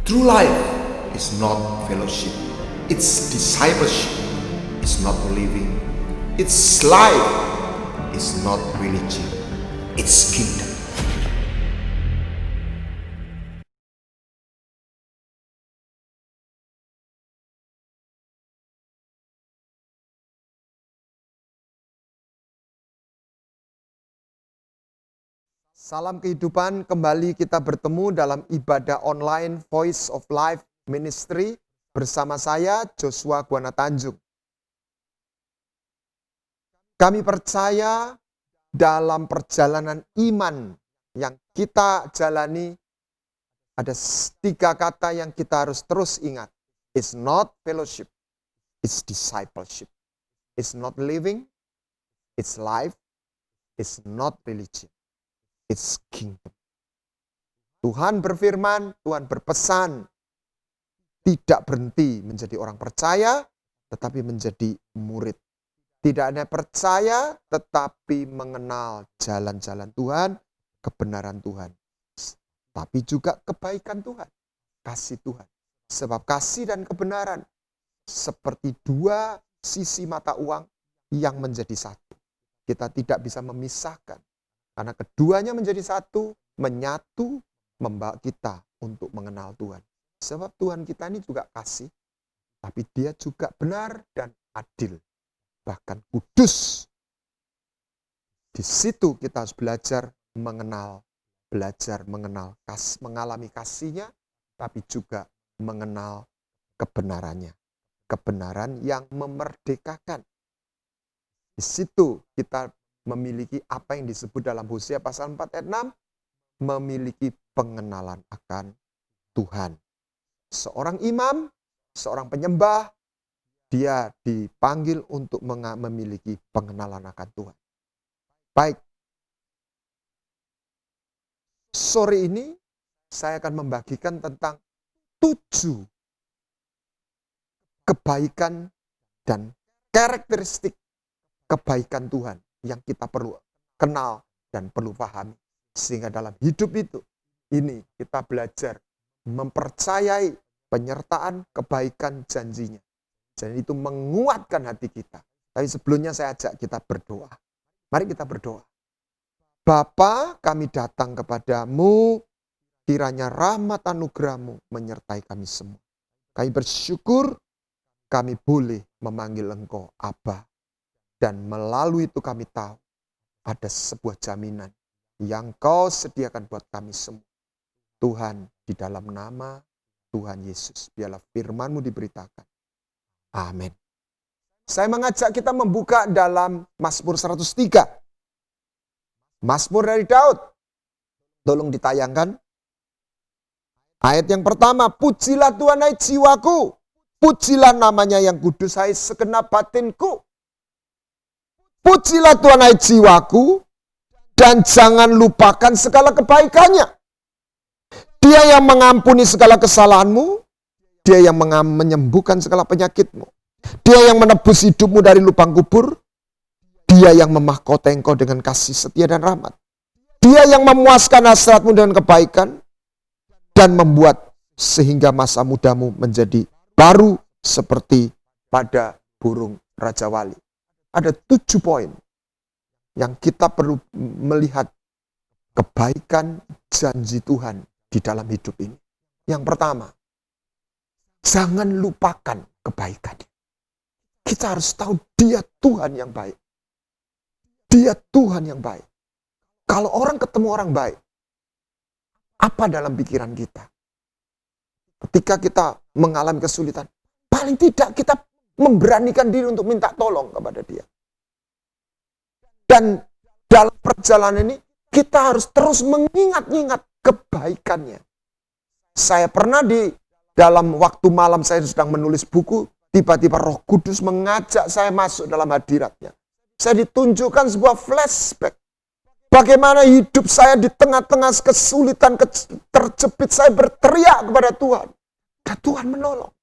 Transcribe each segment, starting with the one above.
True life is not fellowship, it's discipleship. It's not living, it's life. It's not religion, it's kingdom. Salam kehidupan, kembali kita bertemu dalam ibadah online Voice of Life Ministry bersama saya Joshua Guana Tanjung. Kami percaya dalam perjalanan iman yang kita jalani ada 3 kata yang kita harus terus ingat. It's not fellowship, it's discipleship. It's not living, it's life, it's not religion. It's kingdom. Tuhan berfirman, Tuhan berpesan, tidak berhenti menjadi orang percaya, tetapi menjadi murid. Tidak hanya percaya, tetapi mengenal jalan-jalan Tuhan, kebenaran Tuhan. Tapi juga kebaikan Tuhan, kasih Tuhan. Sebab kasih dan kebenaran seperti 2 sisi mata uang yang menjadi satu. Kita tidak bisa memisahkan. Karena keduanya menjadi satu, menyatu, membawa kita untuk mengenal Tuhan. Sebab Tuhan kita ini juga kasih, tapi Dia juga benar dan adil. Bahkan kudus. Di situ kita harus belajar mengenal, mengalami kasih-Nya, tapi juga mengenal kebenarannya. Kebenaran yang memerdekakan. Di situ kita memiliki apa yang disebut dalam Hosea pasal 4 ayat 6, memiliki pengenalan akan Tuhan. Seorang imam, seorang penyembah, dia dipanggil untuk memiliki pengenalan akan Tuhan. Baik, sore ini saya akan membagikan tentang 7 kebaikan dan karakteristik kebaikan Tuhan yang kita perlu kenal dan perlu pahami. Sehingga dalam hidup itu, ini kita belajar mempercayai penyertaan kebaikan janjinya. Jadi itu menguatkan hati kita. Tapi sebelumnya saya ajak kita berdoa. Mari kita berdoa. Bapa, kami datang kepadamu, kiranya rahmat anugerah-Mu menyertai kami semua. Kami bersyukur kami boleh memanggil Engkau Aba. Dan melalui itu kami tahu ada sebuah jaminan yang Kau sediakan buat kami semua. Tuhan, di dalam nama Tuhan Yesus, biarlah firman-Mu diberitakan. Amin. Saya mengajak kita membuka dalam Mazmur 103. Mazmur dari Daud. Tolong ditayangkan. Ayat yang pertama, pujilah Tuhan hai jiwaku. Pujilah namanya yang kudus hai segenap batinku. Pujilah Tuhan hai jiwaku, dan jangan lupakan segala kebaikannya. Dia yang mengampuni segala kesalahanmu, Dia yang menyembuhkan segala penyakitmu. Dia yang menebus hidupmu dari lubang kubur, Dia yang memahkota engkau dengan kasih setia dan rahmat. Dia yang memuaskan hasratmu dengan kebaikan, dan membuat sehingga masa mudamu menjadi baru seperti pada burung Raja Wali. Ada 7 poin yang kita perlu melihat kebaikan janji Tuhan di dalam hidup ini. Yang pertama, jangan lupakan kebaikan. Kita harus tahu Dia Tuhan yang baik. Dia Tuhan yang baik. Kalau orang ketemu orang baik, apa dalam pikiran kita? Ketika kita mengalami kesulitan, paling tidak kita memberanikan diri untuk minta tolong kepada Dia. Dan dalam perjalanan ini, kita harus terus mengingat-ingat kebaikannya. Saya pernah dalam waktu malam saya sedang menulis buku, tiba-tiba Roh Kudus mengajak saya masuk dalam hadiratnya. Saya ditunjukkan sebuah flashback. Bagaimana hidup saya di tengah-tengah kesulitan, terjepit, saya berteriak kepada Tuhan. Dan Tuhan menolong.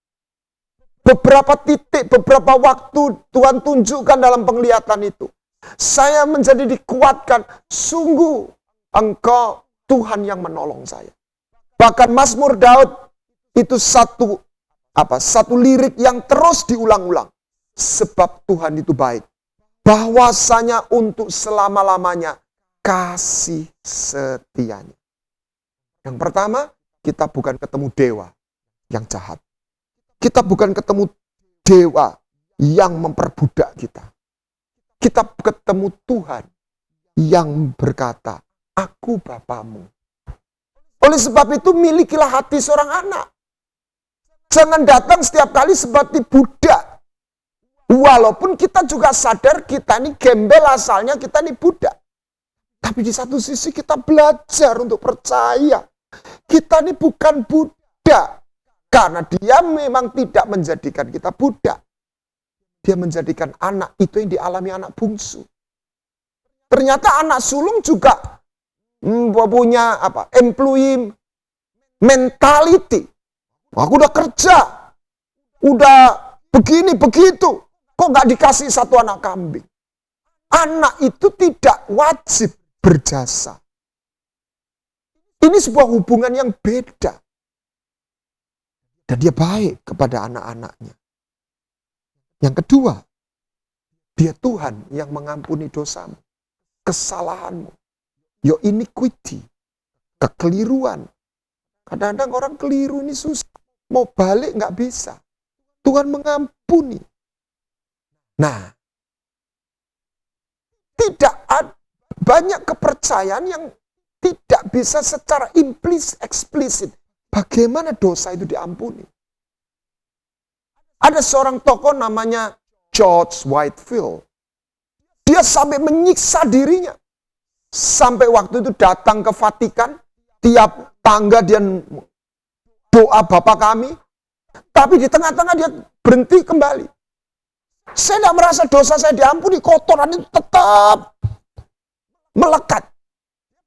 Beberapa titik, beberapa waktu Tuhan tunjukkan dalam penglihatan itu. Saya menjadi dikuatkan, sungguh Engkau Tuhan yang menolong saya. Bahkan Mazmur Daud Itu satu lirik yang terus diulang-ulang. Sebab Tuhan itu baik. Bahwasanya untuk selama-lamanya kasih setianya. Yang pertama, kita bukan ketemu dewa yang jahat. Kita bukan ketemu dewa yang memperbudak kita. Kita ketemu Tuhan yang berkata, aku Bapamu. Oleh sebab itu, milikilah hati seorang anak. Jangan datang setiap kali seperti budak. Walaupun kita juga sadar kita ini gembel asalnya, kita ini budak. Tapi di satu sisi kita belajar untuk percaya. Kita ini bukan budak. Karena dia memang tidak menjadikan kita budak. Dia menjadikan anak itu yang dialami anak bungsu. Ternyata anak sulung juga punya employee mentality. Aku udah kerja, udah begini, begitu. Kok nggak dikasih satu anak kambing? Anak itu tidak wajib berjasa. Ini sebuah hubungan yang beda. Dan dia baik kepada anak-anaknya. Yang kedua, dia Tuhan yang mengampuni dosamu, kesalahanmu, your iniquity, kekeliruan. Kadang-kadang orang keliru ini susah. Mau balik nggak bisa. Tuhan mengampuni. Nah, banyak kepercayaan yang tidak bisa secara eksplisit. Bagaimana dosa itu diampuni? Ada seorang tokoh namanya George Whitefield. Dia sampai menyiksa dirinya. Sampai waktu itu datang ke Vatikan. Tiap tangga dia doa Bapa kami. Tapi di tengah-tengah dia berhenti kembali. Saya tidak merasa dosa saya diampuni. Kotoran itu tetap melekat.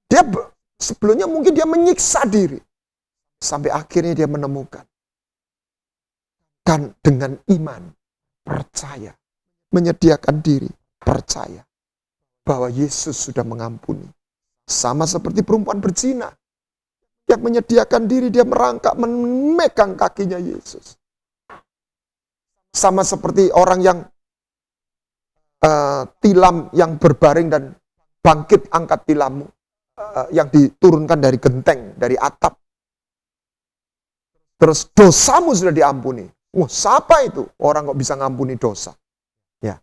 Dia sebelumnya mungkin dia menyiksa diri. Sampai akhirnya dia menemukan. Kan dengan iman, percaya. Menyediakan diri, percaya. Bahwa Yesus sudah mengampuni. Sama seperti perempuan berzina. Yang menyediakan diri, dia merangkak, memegang kakinya Yesus. Sama seperti orang yang tilam yang berbaring dan bangkit angkat tilammu. Yang diturunkan dari genteng, dari atap. Terus dosamu sudah diampuni. Wah, siapa itu? Orang kok bisa ngampuni dosa? Ya.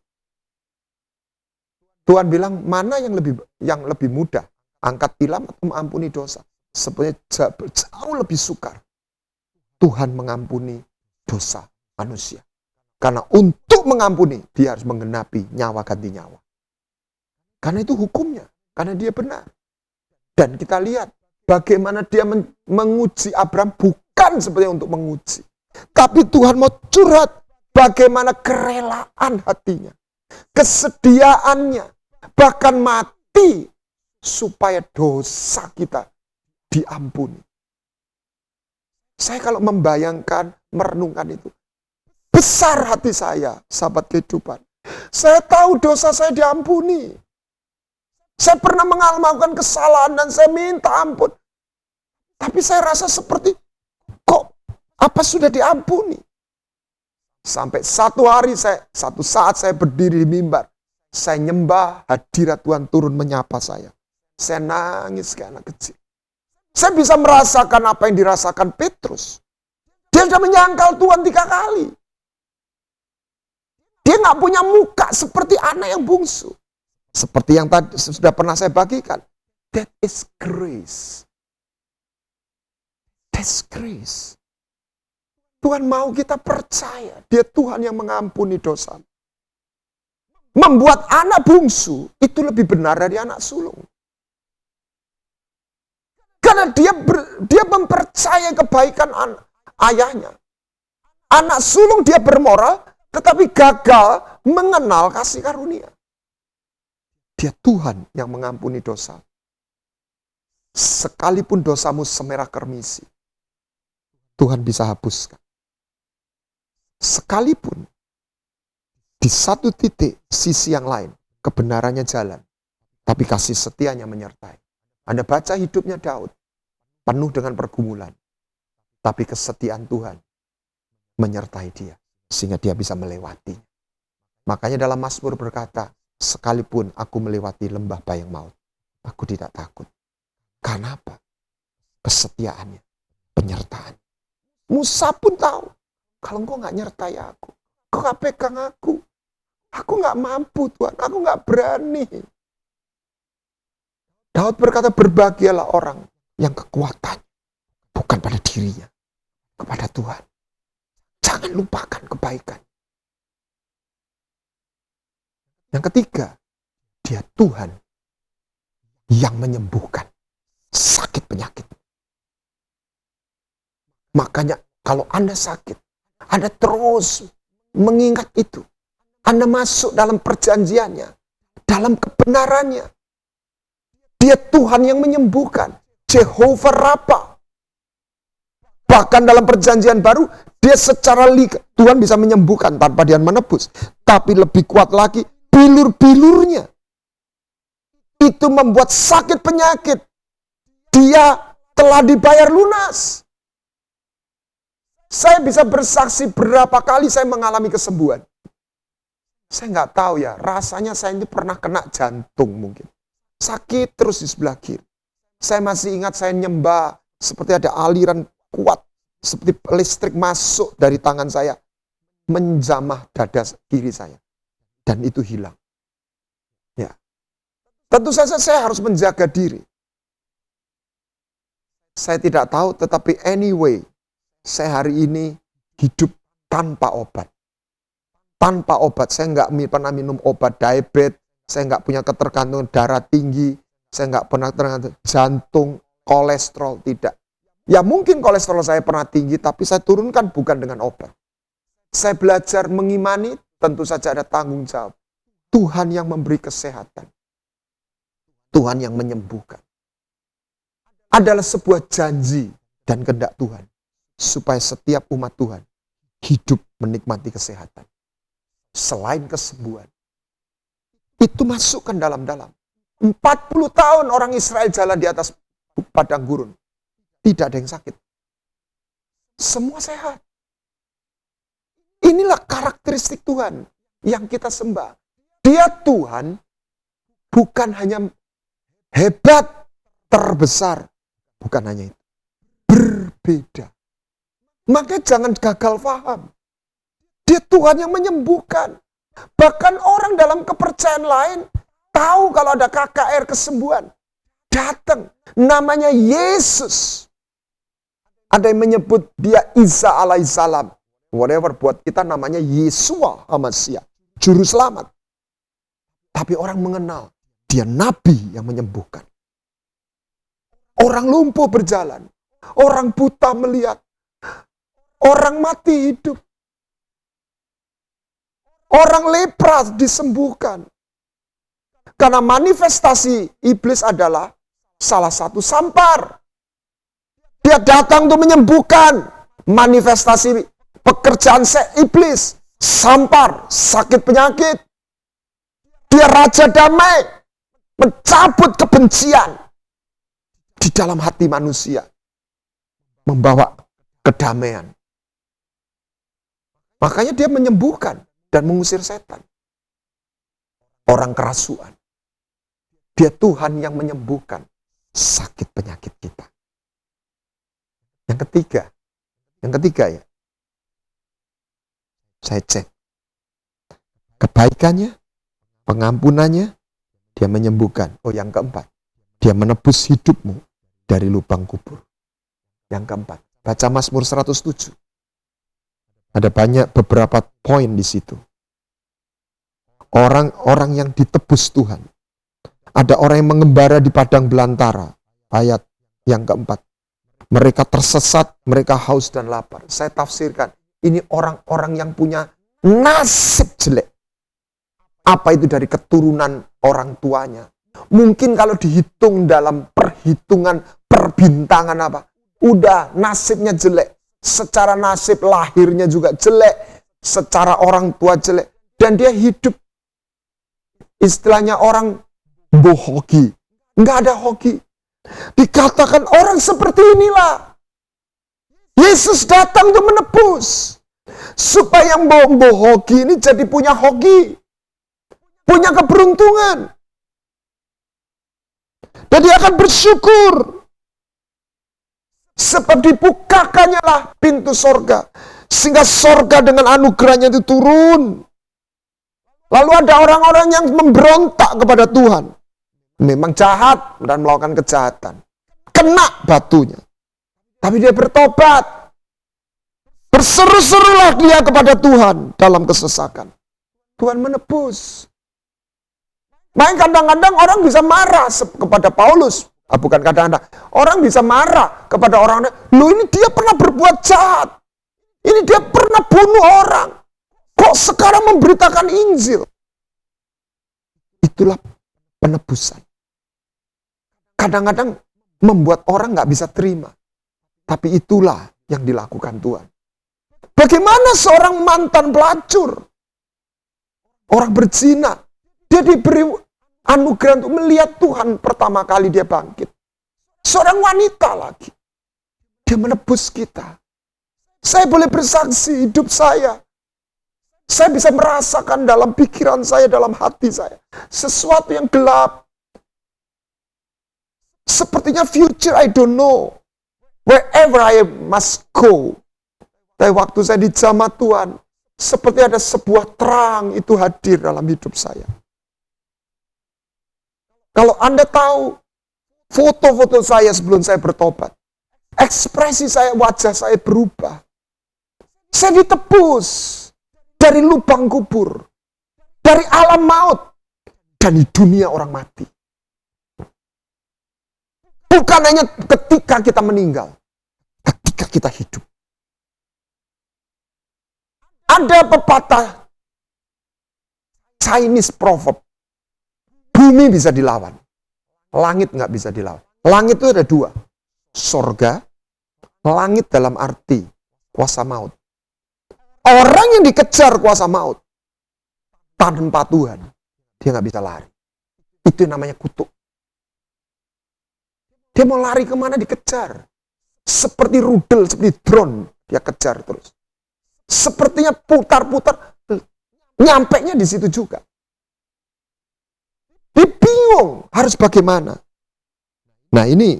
Tuhan bilang, mana yang lebih mudah? Angkat tilam atau mengampuni dosa? Sebenarnya jauh lebih sukar. Tuhan mengampuni dosa manusia. Karena untuk mengampuni, dia harus menggenapi nyawa ganti nyawa. Karena itu hukumnya. Karena dia benar. Dan kita lihat bagaimana dia menguji Abraham bukan sebenarnya untuk menguji. Tapi Tuhan mau curhat bagaimana kerelaan hatinya. Kesediaannya. Bahkan mati supaya dosa kita diampuni. Saya kalau membayangkan, merenungkan itu. Besar hati saya, sahabat kehidupan. Saya tahu dosa saya diampuni. Saya pernah melakukan kesalahan dan saya minta ampun. Tapi saya rasa seperti, apa sudah diampuni? Sampai satu saat saya berdiri di mimbar. Saya nyembah, hadirat Tuhan turun menyapa saya. Saya nangis kayak anak kecil. Saya bisa merasakan apa yang dirasakan Petrus. Dia sudah menyangkal Tuhan 3 kali. Dia nggak punya muka seperti anak yang bungsu. Seperti yang tadi sudah pernah saya bagikan. That is grace. That's grace. Tuhan mau kita percaya. Dia Tuhan yang mengampuni dosa. Membuat anak bungsu itu lebih benar dari anak sulung. Karena dia mempercayai kebaikan ayahnya. Anak sulung dia bermoral, tetapi gagal mengenal kasih karunia. Dia Tuhan yang mengampuni dosa. Sekalipun dosamu semerah kermisi, Tuhan bisa hapuskan. Sekalipun di satu titik sisi yang lain, kebenarannya jalan, tapi kasih setianya menyertai. Anda baca hidupnya Daud, penuh dengan pergumulan. Tapi kesetiaan Tuhan menyertai dia, sehingga dia bisa melewati. Makanya dalam Mazmur berkata, sekalipun aku melewati lembah bayang maut, aku tidak takut. Karena apa? Kesetiaannya, penyertaan. Musa pun tahu, kalau engkau gak nyertai aku, engkau gak pegang aku gak mampu Tuhan, aku gak berani. Daud berkata, berbahagialah orang yang kekuatan bukan pada dirinya, kepada Tuhan. Jangan lupakan kebaikan. Yang ketiga, dia Tuhan yang menyembuhkan sakit penyakit. Makanya kalau Anda sakit, Anda terus mengingat itu. Anda masuk dalam perjanjiannya, dalam kebenarannya. Dia Tuhan yang menyembuhkan, Jehovah Rafa. Bahkan dalam perjanjian baru, dia secara Tuhan bisa menyembuhkan tanpa dia menebus. Tapi lebih kuat lagi, bilur-bilurnya. Itu membuat sakit penyakit. Dia telah dibayar lunas. Saya bisa bersaksi berapa kali saya mengalami kesembuhan. Saya nggak tahu ya, rasanya saya ini pernah kena jantung mungkin. Sakit terus di sebelah kiri. Saya masih ingat saya nyembah, seperti ada aliran kuat, seperti listrik masuk dari tangan saya, menjamah dada kiri saya. Dan itu hilang. Ya. Tentu saja saya harus menjaga diri. Saya tidak tahu, tetapi anyway, saya hari ini hidup tanpa obat. Tanpa obat, saya nggak pernah minum obat diabetes, saya nggak punya ketergantungan darah tinggi, saya nggak pernah tergantung jantung, kolesterol, tidak. Ya mungkin kolesterol saya pernah tinggi, tapi saya turunkan bukan dengan obat. Saya belajar mengimani, tentu saja ada tanggung jawab. Tuhan yang memberi kesehatan. Tuhan yang menyembuhkan. Adalah sebuah janji dan kehendak Tuhan. Supaya setiap umat Tuhan hidup menikmati kesehatan. Selain kesembuhan. Itu masukkan dalam-dalam. 40 tahun orang Israel jalan di atas padang gurun. Tidak ada yang sakit. Semua sehat. Inilah karakteristik Tuhan yang kita sembah. Dia Tuhan bukan hanya hebat, terbesar. Bukan hanya itu. Berbeda. Makanya jangan gagal paham. Dia Tuhan yang menyembuhkan. Bahkan orang dalam kepercayaan lain tahu kalau ada KKR kesembuhan. Datang. Namanya Yesus. Ada yang menyebut dia Isa alaihissalam. Whatever, buat kita namanya Yesua Hamasia. Juru selamat. Tapi orang mengenal. Dia Nabi yang menyembuhkan. Orang lumpuh berjalan. Orang buta melihat. Orang mati hidup. Orang lepra disembuhkan. Karena manifestasi iblis adalah salah satu sampar. Dia datang untuk menyembuhkan manifestasi pekerjaan iblis. Sampar, sakit penyakit. Dia raja damai. Mencabut kebencian di dalam hati manusia. Membawa kedamaian. Makanya dia menyembuhkan dan mengusir setan. Orang kerasuan. Dia Tuhan yang menyembuhkan sakit penyakit kita. Yang ketiga ya. Saya cek. Kebaikannya, pengampunannya, dia menyembuhkan. Oh, yang keempat. Dia menebus hidupmu dari lubang kubur. Yang keempat. Baca Mazmur 107. Ada beberapa poin di situ. Orang-orang yang ditebus Tuhan. Ada orang yang mengembara di padang belantara. Ayat yang keempat. Mereka tersesat, mereka haus dan lapar. Saya tafsirkan. Ini orang-orang yang punya nasib jelek. Apa itu dari keturunan orang tuanya? Mungkin kalau dihitung dalam perhitungan perbintangan apa? Udah nasibnya jelek. Secara nasib lahirnya juga jelek. Secara orang tua jelek. Dan dia hidup. Istilahnya orang bohoki. Nggak ada hoki. Dikatakan orang seperti inilah. Yesus datang untuk menebus. Supaya yang mbok hoki ini jadi punya hoki. Punya keberuntungan. Dan dia akan bersyukur. Sebab dibukakannya lah pintu sorga. Sehingga sorga dengan anugerahnya itu turun. Lalu ada orang-orang yang memberontak kepada Tuhan. Memang jahat dan melakukan kejahatan. Kena batunya. Tapi dia bertobat. Berseru-serulah dia kepada Tuhan dalam kesesakan. Tuhan menebus. Makanya kadang-kadang orang bisa marah kepada Paulus. Bukan kadang-kadang. Orang bisa marah kepada orang. Loh, ini dia pernah berbuat jahat. Ini dia pernah bunuh orang. Kok sekarang memberitakan Injil? Itulah penebusan. Kadang-kadang membuat orang nggak bisa terima. Tapi itulah yang dilakukan Tuhan. Bagaimana seorang mantan pelacur? Orang berzina. Dia diberi anugerah untuk melihat Tuhan pertama kali dia bangkit. Seorang wanita lagi. Dia menebus kita. Saya boleh bersaksi hidup saya. Saya bisa merasakan dalam pikiran saya, dalam hati saya. Sesuatu yang gelap. Sepertinya future I don't know. Wherever I must go. Tapi waktu saya dijamah Tuhan. Seperti ada sebuah terang itu hadir dalam hidup saya. Kalau Anda tahu foto-foto saya sebelum saya bertobat, ekspresi saya, wajah saya berubah. Saya ditebus dari lubang kubur, dari alam maut, dan di dunia orang mati. Bukan hanya ketika kita meninggal, ketika kita hidup. Ada pepatah Chinese proverb. Bumi bisa dilawan. Langit nggak bisa dilawan. Langit itu ada dua. Sorga, langit dalam arti kuasa maut. Orang yang dikejar kuasa maut tanpa Tuhan, dia nggak bisa lari. Itu namanya kutuk. Dia mau lari kemana dikejar. Seperti rudal, seperti drone, dia kejar terus. Sepertinya putar-putar, nyampenya di situ juga. Dia bingung harus bagaimana. Nah ini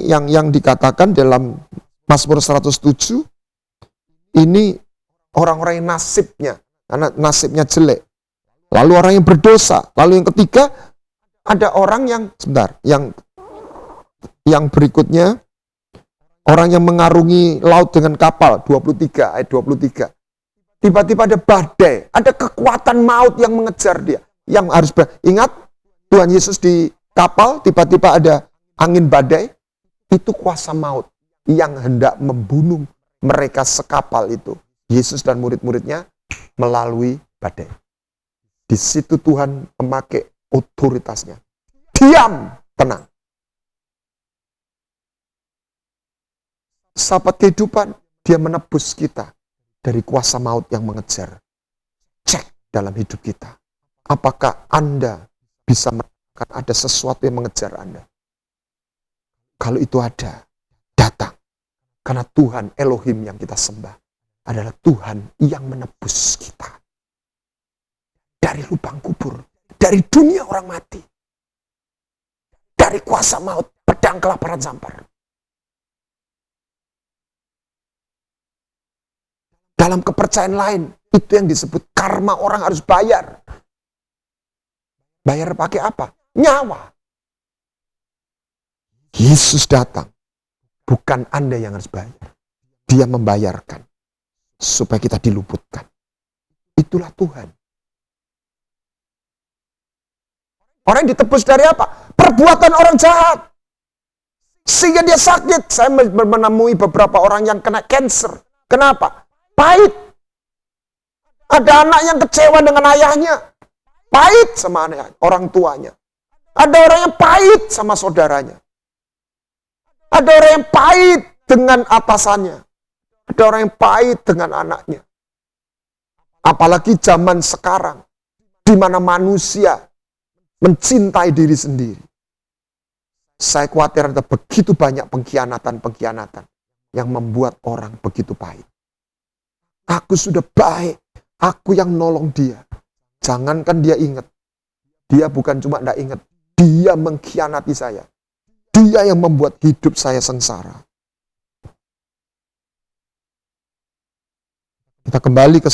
yang dikatakan dalam Mazmur 107. Ini orang-orang yang nasibnya, karena nasibnya jelek. Lalu orang yang berdosa. Lalu yang ketiga, ada orang yang, yang berikutnya, orang yang mengarungi laut dengan kapal, 23, ayat 23. Tiba-tiba ada badai, ada kekuatan maut yang mengejar dia. Yang harus ingat, Tuhan Yesus di kapal, tiba-tiba ada angin badai, itu kuasa maut yang hendak membunuh mereka sekapal itu. Yesus dan murid-muridnya melalui badai. Di situ Tuhan memakai otoritasnya. Diam, tenang. Sahabat kehidupan, dia menebus kita dari kuasa maut yang mengejar. Cek dalam hidup kita. Apakah Anda bisa merasakan ada sesuatu yang mengejar Anda? Kalau itu ada, datang. Karena Tuhan Elohim yang kita sembah adalah Tuhan yang menebus kita. Dari lubang kubur, dari dunia orang mati. Dari kuasa maut, pedang kelaparan sampar. Dalam kepercayaan lain, itu yang disebut karma, orang harus bayar. Bayar pakai apa? Nyawa. Yesus datang. Bukan Anda yang harus bayar. Dia membayarkan. Supaya kita diluputkan. Itulah Tuhan. Orang yang ditebus dari apa? Perbuatan orang jahat. Sehingga dia sakit. Saya menemui beberapa orang yang kena cancer. Kenapa? Pahit. Ada anak yang kecewa dengan ayahnya. Pahit sama orang tuanya. Ada orang yang pahit sama saudaranya. Ada orang yang pahit dengan atasannya. Ada orang yang pahit dengan anaknya. Apalagi zaman sekarang, di mana manusia mencintai diri sendiri. Saya khawatir ada begitu banyak pengkhianatan-pengkhianatan yang membuat orang begitu baik. Aku sudah baik, aku yang nolong dia. Jangankan dia ingat, dia bukan cuma tidak ingat, dia mengkhianati saya. Dia yang membuat hidup saya sengsara. Kita kembali ke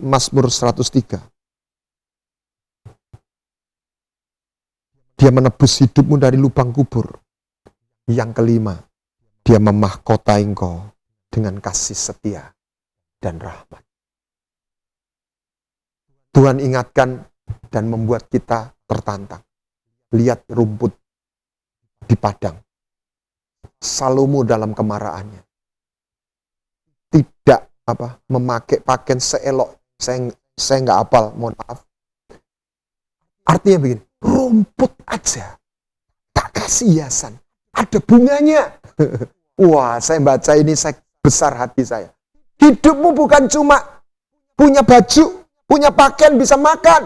Mazmur 103. Dia menebus hidupmu dari lubang kubur. Yang kelima, dia memahkotai engkau dengan kasih setia dan rahmat. Tuhan ingatkan dan membuat kita tertantang. Lihat rumput di padang. Salomo dalam kemarahannya tidak memakai pakaian seelok. Saya nggak hafal, mohon maaf. Artinya begini, rumput aja tak kasih hiasan, ada bunganya. Wah, saya baca ini, saya besar hati saya. Hidupmu bukan cuma punya baju, punya pakaian, bisa makan.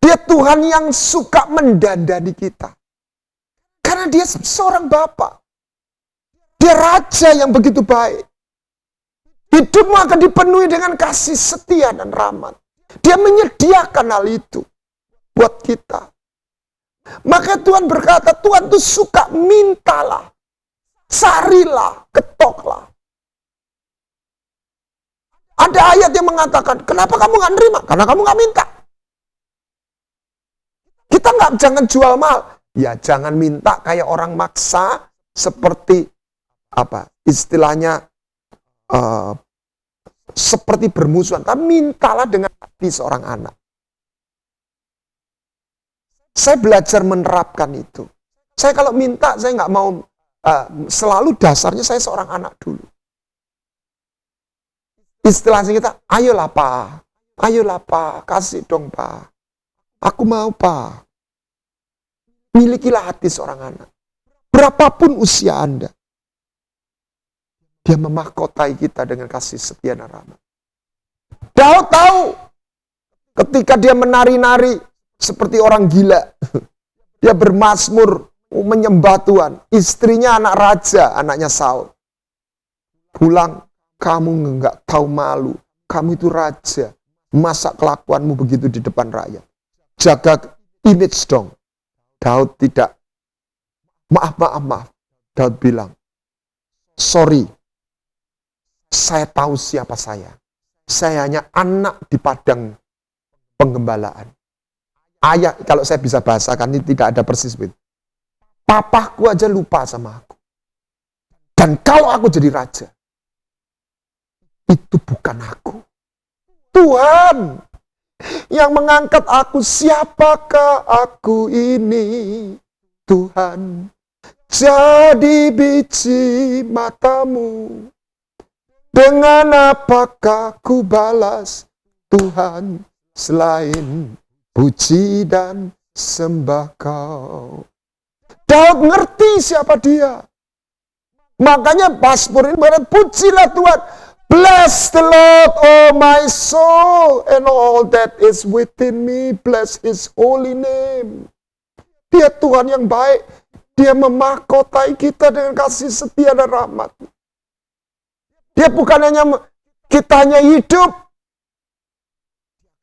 Dia Tuhan yang suka mendandani kita. Karena dia seorang Bapa. Dia Raja yang begitu baik. Hidupmu akan dipenuhi dengan kasih setia dan rahmat. Dia menyediakan hal itu buat kita. Maka Tuhan berkata, Tuhan tuh suka mintalah, carilah, ketoklah. Ada ayat yang mengatakan, kenapa kamu gak nerima? Karena kamu gak minta. Kita jangan jual mahal. Ya jangan minta kayak orang maksa, seperti istilahnya seperti bermusuhan. Tapi mintalah dengan hati seorang anak. Saya belajar menerapkan itu. Saya kalau minta, saya nggak mau, selalu dasarnya saya seorang anak dulu. Istilahnya kita, ayolah Pak, kasih dong Pak. Aku mau Pak. Milikilah hati seorang anak. Berapapun usia Anda. Dia memahkotai kita dengan kasih setia dan rahmat. Daud tahu ketika dia menari-nari seperti orang gila. Dia bermazmur menyembah Tuhan. Istrinya anak raja, anaknya Saul. Pulang, kamu enggak tahu malu. Kamu itu raja. Masa kelakuanmu begitu di depan rakyat? Jaga image dong. Daud tidak. Maaf. Daud bilang, sorry. Saya tahu siapa saya. Saya hanya anak di padang penggembalaan. Ayah, kalau saya bisa bahasakan, ini tidak ada persis begitu. Papaku aja lupa sama aku. Dan kalau aku jadi raja, itu bukan aku. Tuhan yang mengangkat aku. Siapakah aku ini? Tuhan, jadi biji matamu. Dengan apakah ku balas Tuhan selain puji dan sembah Kau? Daud ngerti siapa dia. Makanya Mazmur ini berkata, pujilah Tuhan. Bless the Lord, oh my soul, and all that is within me. Bless His holy name. Dia Tuhan yang baik. Dia memahkotai kita dengan kasih setia dan rahmat. Dia bukan hanya kita hanya hidup.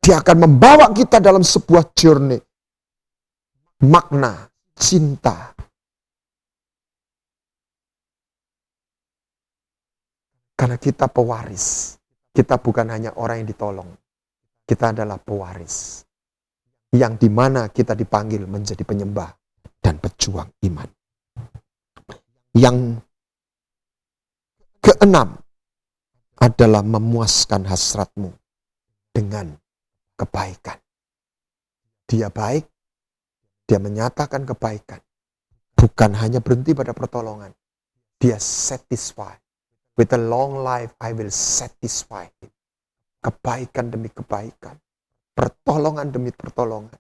Dia akan membawa kita dalam sebuah journey. Makna, cinta. Karena kita pewaris. Kita bukan hanya orang yang ditolong. Kita adalah pewaris. Yang dimana kita dipanggil menjadi penyembah dan pejuang iman. Yang keenam adalah memuaskan hasratmu dengan kebaikan. Dia baik, dia menyatakan kebaikan. Bukan hanya berhenti pada pertolongan. Dia satisfied. With a long life, I will satisfy him. Kebaikan demi kebaikan. Pertolongan demi pertolongan.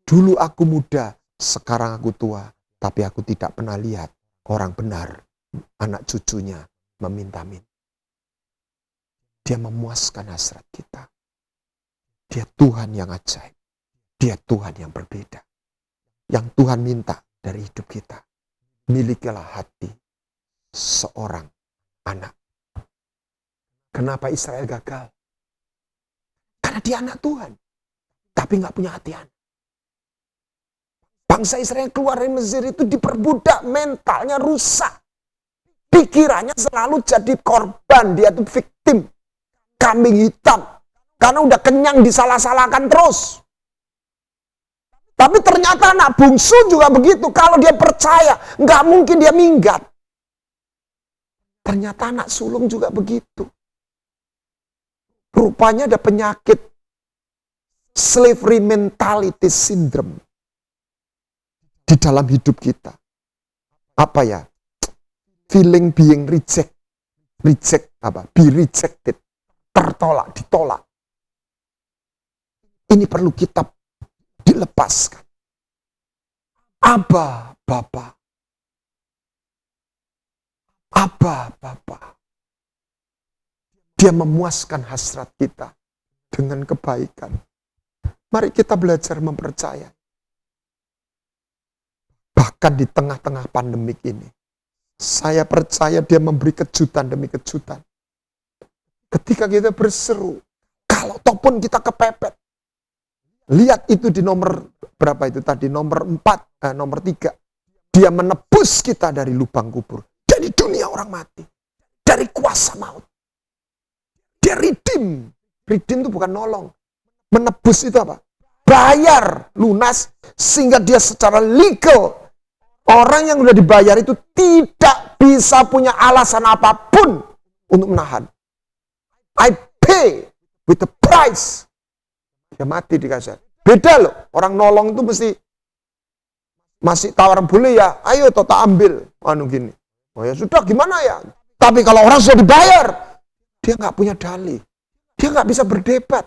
Dulu aku muda, sekarang aku tua. Tapi aku tidak pernah lihat orang benar, anak cucunya meminta-minta. Dia memuaskan hasrat kita. Dia Tuhan yang ajaib. Dia Tuhan yang berbeda. Yang Tuhan minta dari hidup kita. Milikilah hati seorang Kenapa Israel gagal? Karena dia anak Tuhan, tapi nggak punya hati anak. Bangsa Israel keluar dari Mesir itu diperbudak, mentalnya rusak. Pikirannya selalu jadi korban, dia tuh victim. Kambing hitam. Karena udah kenyang disalah-salahkan terus. Tapi ternyata anak bungsu juga begitu. Kalau dia percaya, nggak mungkin dia minggat. Ternyata anak sulung juga begitu. Rupanya ada penyakit slavery mentality syndrome di dalam hidup kita. Apa ya? Feeling being be rejected, tertolak, ditolak. Ini perlu kita dilepaskan. Abba, Bapa. Abba, Bapa. Dia memuaskan hasrat kita dengan kebaikan. Mari kita belajar mempercayai. Bahkan di tengah-tengah pandemik ini, saya percaya dia memberi kejutan demi kejutan. Ketika kita berseru, kalau ataupun kita kepepet, lihat itu di nomor berapa itu tadi, nomor 3. Dia menebus kita dari lubang kubur, dari dunia orang mati, dari kuasa maut. Dia redeem. Redeem itu bukan nolong. Menebus itu apa? Bayar lunas sehingga dia secara legal, orang yang sudah dibayar itu tidak bisa punya alasan apapun untuk menahan. I pay with the price. Dia mati di kasar. Beda loh, orang nolong itu mesti masih tawar boleh ya, ayo tak ambil. Gini. Oh ya sudah, gimana ya? Tapi kalau orang sudah dibayar, dia nggak punya dalih. Dia nggak bisa berdebat.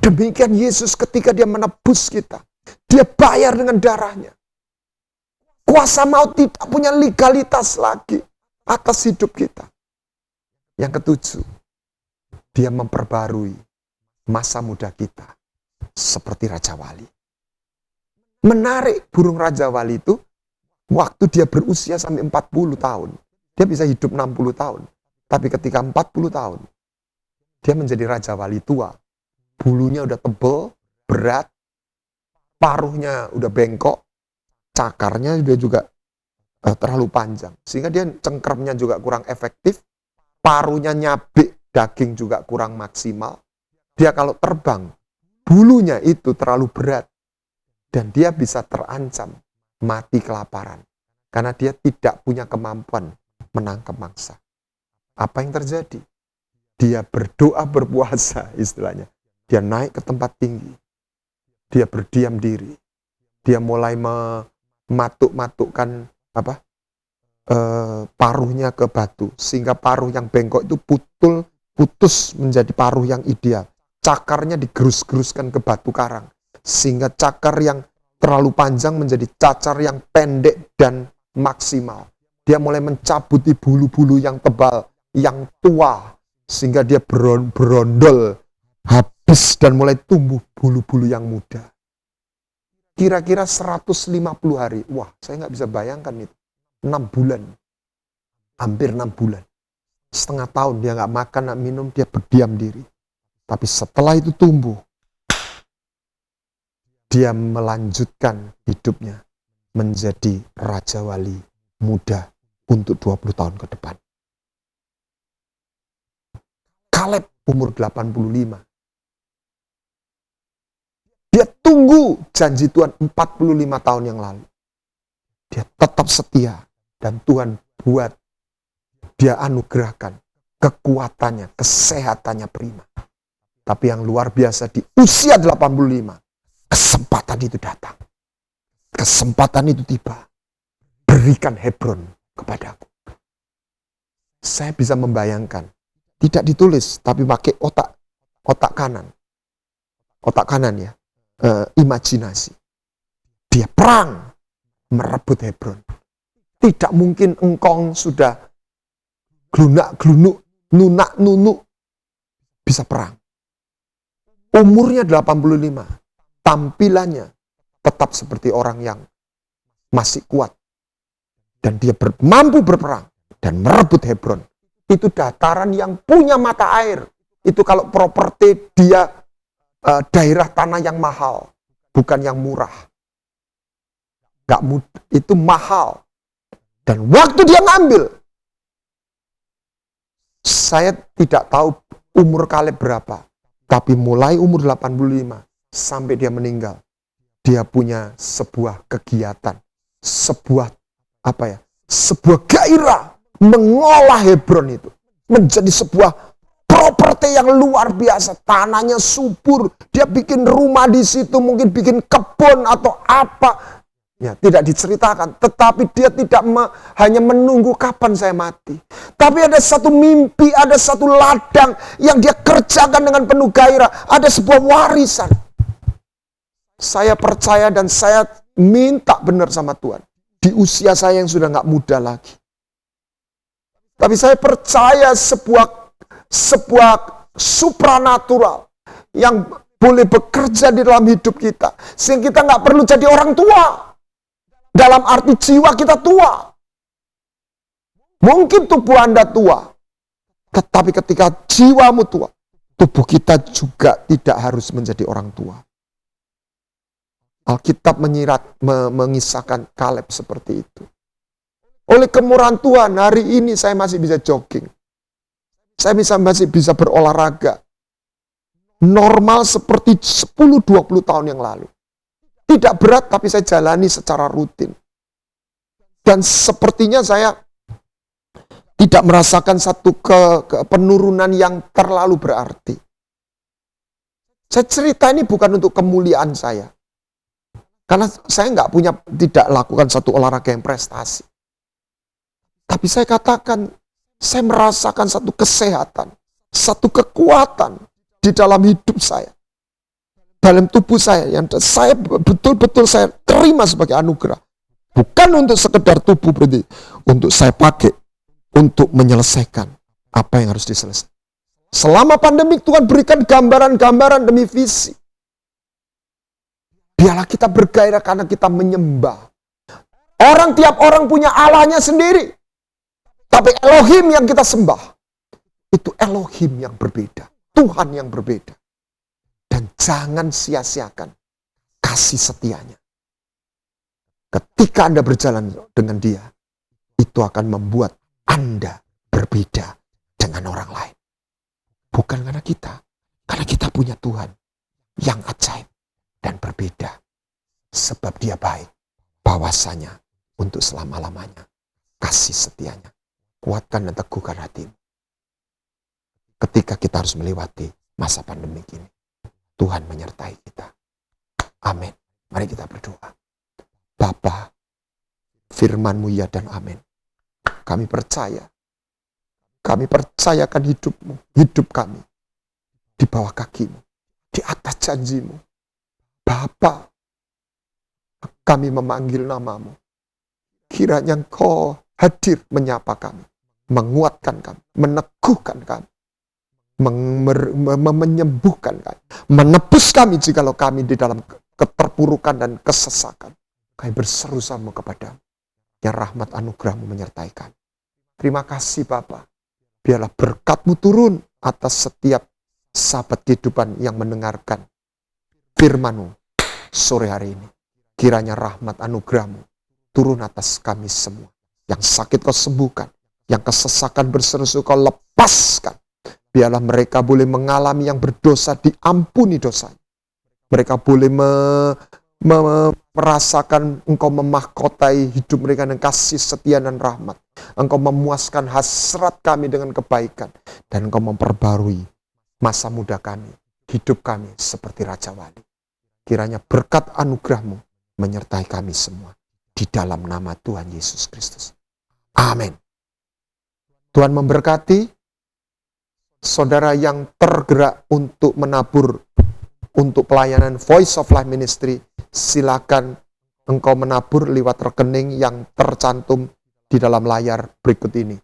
Demikian Yesus ketika dia menebus kita. Dia bayar dengan darahnya. Kuasa maut tidak punya legalitas lagi atas hidup kita. Yang ketujuh, dia memperbarui masa muda kita seperti Raja Wali. Menarik, burung Raja Wali itu waktu dia berusia sampai 40 tahun. Dia bisa hidup 60 tahun. Tapi ketika 40 tahun, dia menjadi Raja Wali tua. Bulunya udah tebal, berat, paruhnya udah bengkok, cakarnya juga terlalu panjang. Sehingga dia cengkramnya juga kurang efektif, paruhnya nyabik, daging juga kurang maksimal. Dia kalau terbang, bulunya itu terlalu berat. Dan dia bisa terancam mati kelaparan. Karena dia tidak punya kemampuan menangkap mangsa. Apa yang terjadi? Dia berdoa berpuasa istilahnya. Dia naik ke tempat tinggi. Dia berdiam diri. Dia mulai mematuk-matukkan paruhnya ke batu. Sehingga paruh yang bengkok itu putus menjadi paruh yang ideal. Cakarnya digerus-geruskan ke batu karang. Sehingga cakar yang terlalu panjang menjadi cacar yang pendek dan maksimal. Dia mulai mencabuti bulu-bulu yang tebal, yang tua. Sehingga dia berondol, habis dan mulai tumbuh bulu-bulu yang muda. Kira-kira 150 hari. Wah, saya nggak bisa bayangkan itu. 6 bulan. Hampir 6 bulan. Setengah tahun dia nggak makan, nggak minum, dia berdiam diri. Tapi setelah itu tumbuh, dia melanjutkan hidupnya menjadi Raja Wali muda untuk 20 tahun ke depan. Kaleb umur 85. Dia tunggu janji Tuhan 45 tahun yang lalu. Dia tetap setia dan Tuhan buat dia anugerahkan kekuatannya, kesehatannya prima. Tapi yang luar biasa di usia 85, kesempatan itu datang. Kesempatan itu tiba. Berikan Hebron kepadaku. Saya bisa membayangkan. Tidak ditulis, tapi pakai otak kanan. Otak kanan ya. Imajinasi. Dia perang merebut Hebron. Tidak mungkin engkong sudah glunak-glunuk, nunak-nunuk bisa perang. Umurnya 85. Tampilannya tetap seperti orang yang masih kuat. Dan dia mampu berperang dan merebut Hebron. Itu dataran yang punya mata air. Itu kalau properti dia daerah tanah yang mahal, bukan yang murah. Gak mudah, itu mahal. Dan waktu dia ngambil, saya tidak tahu umur Kaleb berapa, tapi mulai umur 85 sampai dia meninggal, dia punya sebuah kegiatan, sebuah gairah mengolah Hebron itu menjadi sebuah properti yang luar biasa. Tanahnya subur, dia bikin rumah di situ, mungkin bikin kebun atau apa. Ya, tidak diceritakan, tetapi dia tidak hanya menunggu kapan saya mati. Tapi ada satu mimpi, ada satu ladang yang dia kerjakan dengan penuh gairah. Ada sebuah warisan. Saya percaya dan saya minta benar sama Tuhan. Di usia saya yang sudah gak muda lagi. Tapi saya percaya sebuah supranatural yang boleh bekerja di dalam hidup kita. Sehingga kita gak perlu jadi orang tua. Dalam arti jiwa kita tua. Mungkin tubuh Anda tua. Tetapi ketika jiwamu tua, tubuh kita juga tidak harus menjadi orang tua. Alkitab mengisahkan Kaleb seperti itu. Oleh kemurahan Tuhan, hari ini saya masih bisa jogging. Saya masih bisa berolahraga. Normal seperti 10-20 tahun yang lalu. Tidak berat, tapi saya jalani secara rutin. Dan sepertinya saya tidak merasakan satu penurunan yang terlalu berarti. Saya cerita ini bukan untuk kemuliaan saya. Karena saya tidak lakukan satu olahraga yang prestasi. Tapi saya katakan, saya merasakan satu kesehatan, satu kekuatan di dalam hidup saya. Dalam tubuh saya, yang saya betul-betul saya terima sebagai anugerah. Bukan untuk sekedar tubuh berarti, untuk saya pakai, untuk menyelesaikan apa yang harus diselesaikan. Selama pandemi Tuhan berikan gambaran-gambaran demi visi. Biarlah kita bergairah karena kita menyembah. Tiap orang punya Allahnya sendiri. Tapi Elohim yang kita sembah, itu Elohim yang berbeda. Tuhan yang berbeda. Dan jangan sia-siakan kasih setianya. Ketika Anda berjalan dengan dia, itu akan membuat Anda berbeda dengan orang lain. Bukan karena kita punya Tuhan yang ajaib dan berbeda. Sebab dia baik, bahwasanya untuk selama-lamanya. Kasih setianya. Kuatkan dan teguhkan hatimu. Ketika kita harus melewati masa pandemi ini. Tuhan menyertai kita. Amin. Mari kita berdoa. Bapa, firman-Mu ya dan amin. Kami percaya. Kami percayakan hidupmu, hidup kami. Di bawah kakimu. Di atas janjimu. Bapa, kami memanggil namamu. Kiranya Engkau hadir menyapa kami. Menguatkan kami. Meneguhkan kami. Menyembuhkan kami, menebus kami jikalau kami di dalam keterpurukan dan kesesakan. Kami berseru sama kepadamu, yang rahmat anugerah-Mu menyertai kami. Terima kasih Bapa, biarlah berkat-Mu turun atas setiap sahabat kehidupan yang mendengarkan firman-Mu sore hari ini. Kiranya rahmat anugerah-Mu turun atas kami semua. Yang sakit Kau sembuhkan, yang kesesakan berseru-seru Kau lepaskan. Biarlah mereka boleh mengalami yang berdosa diampuni dosanya. Mereka boleh merasakan Engkau memahkotai hidup mereka dengan kasih setia dan rahmat. Engkau memuaskan hasrat kami dengan kebaikan. Dan Engkau memperbarui masa muda kami, hidup kami seperti Raja Wali. Kiranya berkat anugerah-Mu menyertai kami semua. Di dalam nama Tuhan Yesus Kristus. Amin. Tuhan memberkati. Saudara yang tergerak untuk menabur untuk pelayanan Voice of Life Ministry, silakan engkau menabur lewat rekening yang tercantum di dalam layar berikut ini.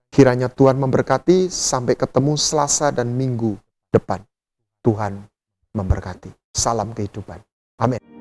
Kiranya Tuhan memberkati, sampai ketemu Selasa dan Minggu depan. Tuhan memberkati. Salam kehidupan. Amin.